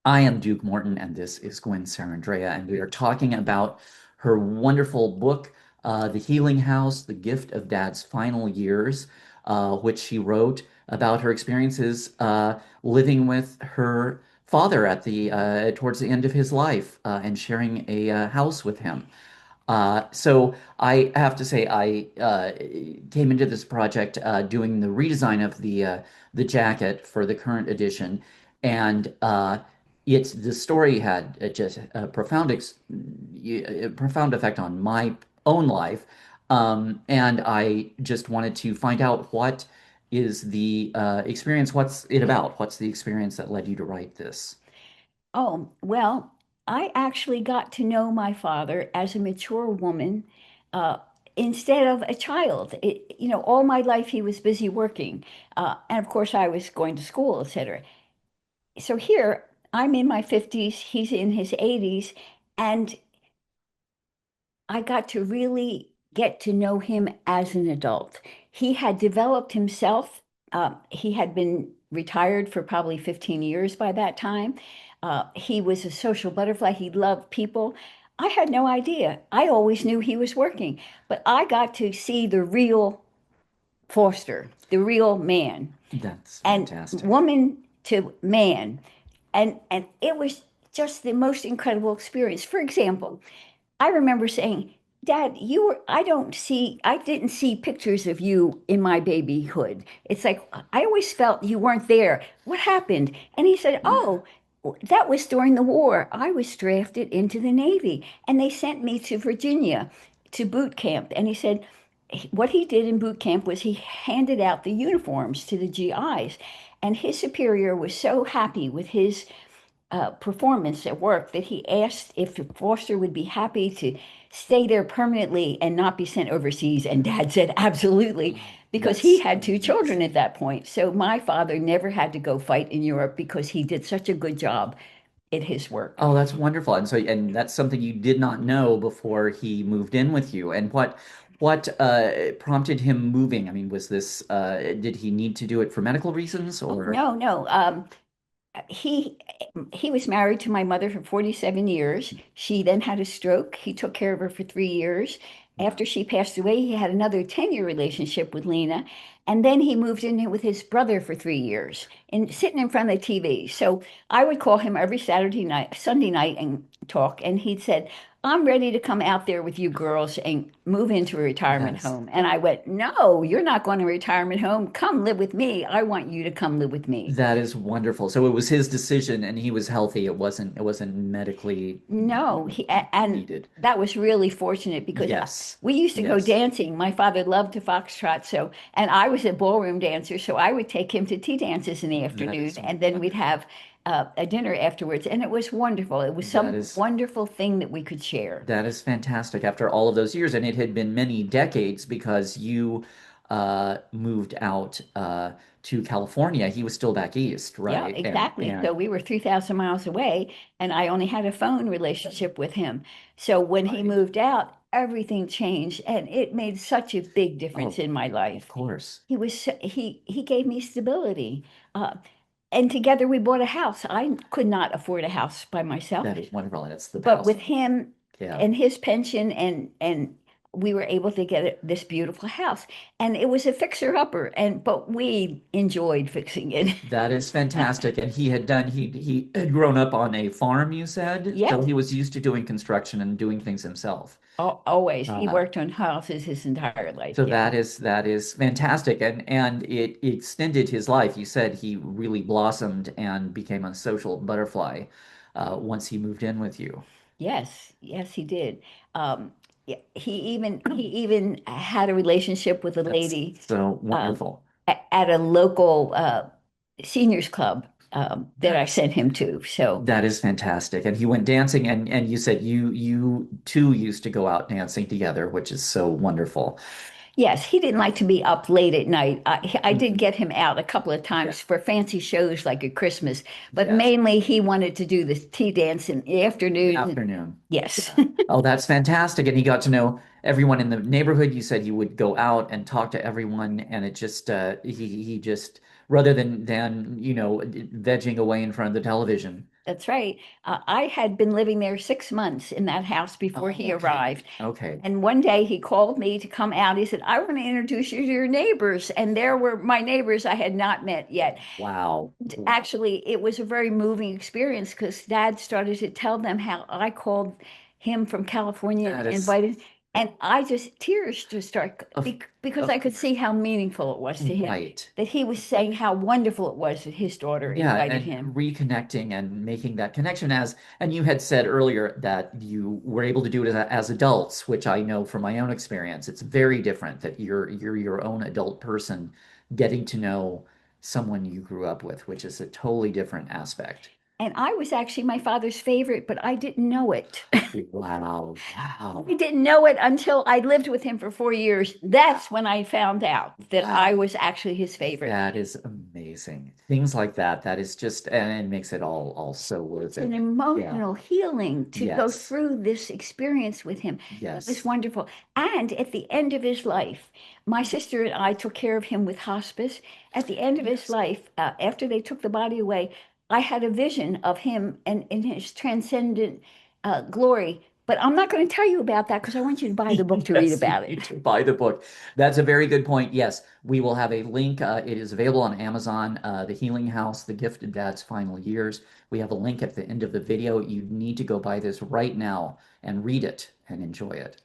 I am Duke Morton, and this is Gwen Sarandrea, and we are talking about her wonderful book, The Healing House, The Gift of Dad's Final Years, which she wrote about her experiences living with her father at the towards the end of his life and sharing a house with him. So I have to say I came into this project doing the redesign of the jacket for the current edition, and it's the story had just a profound effect on my own life, and I just wanted to find out what is the experience, what's it about, what's the experience that led you to write this? Oh, well, I actually got to know my father as a mature woman uh, instead of a child. All my life he was busy working. And of course, I was going to school, etc. So here, I'm in my 50s, he's in his 80s, and I got to really get to know him as an adult. He had developed himself. He had been retired for probably 15 years by that time. He was a social butterfly. He loved people. I had no idea. I always knew he was working, but I got to see the real Foster, the real man, That's and fantastic. woman to man. And it was just the most incredible experience. For example, I remember saying, Dad, I didn't see pictures of you in my babyhood. It's like, I always felt you weren't there. What happened? And he said, Oh, that was during the war. I was drafted into the Navy and they sent me to Virginia to boot camp. And he said, what he did in boot camp was he handed out the uniforms to the GIs. And his superior was so happy with his performance at work that he asked if Foster would be happy to stay there permanently and not be sent overseas. And Dad said, absolutely, because he That's had two children amazing. at that point. So my father never had to go fight in Europe because he did such a good job at his work. Oh, that's wonderful. And that's something you did not know before he moved in with you. And what prompted him moving? I mean, was this did he need to do it for medical reasons Oh, or no, no. He he was married to my mother for 47 years. She then had a stroke. He took care of her for 3 years. wow. After she passed away, he had another 10-year relationship with Lena. And then he moved in with his brother for 3 years and sitting in front of the TV. So I would call him every Saturday night, Sunday night and talk. And he'd said, I'm ready to come out there with you girls and move into a retirement That's home. And I went, No, you're not going to a retirement home. Come live with me. I want you to come live with me. that is wonderful. So it was his decision and he was healthy. It wasn't medically No, and needed. that was really fortunate because Yes. we used to go Yes. dancing. My father loved to foxtrot, so and I was a ballroom dancer, so I would take him to tea dances in the That afternoon, is and then we'd wonderful. have a dinner afterwards, and it was wonderful. It was That some is wonderful thing that we could share. That is fantastic after all of those years. And it had been many decades because you moved out to California. He was still back east, Yeah, right? exactly. And So we were 3,000 miles away, and I only had a phone relationship with him. So when he right. moved out, everything changed, and it made such a big difference Oh, in my of life. course. He gave me stability. Uh, and together we bought a house. I could not afford a house by myself, That is wonderful. And it's the but house. with him Yeah. and his pension and we were able to get this beautiful house. And it was a fixer-upper, and but we enjoyed fixing it. That is fantastic. And he had grown up on a farm, you said. So Yes, he was used to doing construction and doing things himself. always. He Uh, worked on houses his entire life. So Yeah. that is fantastic, and it extended his life. You said he really blossomed and became a social butterfly once he moved in with you. Yes, yes, he did. Yeah, he even had a relationship with a That's lady so um, wonderful. at a local seniors club that I That's sent him to. So that is fantastic. And he went dancing, and you said you two used to go out dancing together, which is so wonderful. yes, he didn't like to be up late at night. I did Mhm. get him out a couple of Yeah. times for fancy shows like at Christmas, but Yes. mainly he wanted to do the tea dance in the The afternoon. afternoon. Yes. Yeah. Oh, that's fantastic. And he got to know everyone in the neighborhood. You said he would go out and talk to everyone, and it just he just rather than vegging away in front of the television. That's right. I had been living there 6 months in that house before Oh, he okay. arrived. Okay. And one day he called me to come out. He said, I want to introduce you to your neighbors. And there were my neighbors I had not met yet. Wow. Actually, it was a very moving experience because Dad started to tell them how I called him from California and That is invited, and I just tears just start of because of I could see how meaningful it was to him right. that he was saying how wonderful it was that his daughter Yeah, invited and him. reconnecting and making that connection and you had said earlier that you were able to do it as adults, which I know from my own experience. It's very different that you're your own adult person getting to know someone you grew up with, which is a totally different aspect. And I was actually my father's favorite, but I didn't know it. Wow, I wow, didn't know it until I lived with him for 4 years. That's when I found out that I wow. was actually his favorite. That is amazing. Things like that, that is just, and it makes it all so worth It's an it. Yeah. emotional healing to go Yes. through this experience with him. It was Yes. wonderful. And at the end of his life, my sister and I took care of him with hospice. At the end of his Yes. life, after they took the body away, I had a vision of him and in his transcendent glory. But I'm not going to tell you about that because I want you to buy the book to read Yes, you about need it. to buy the book. That's a very good point. Yes, we will have a link. It is available on Amazon. The Healing House, The Gift of Dad's Final Years. We have a link at the end of the video. You need to go buy this right now and read it and enjoy it.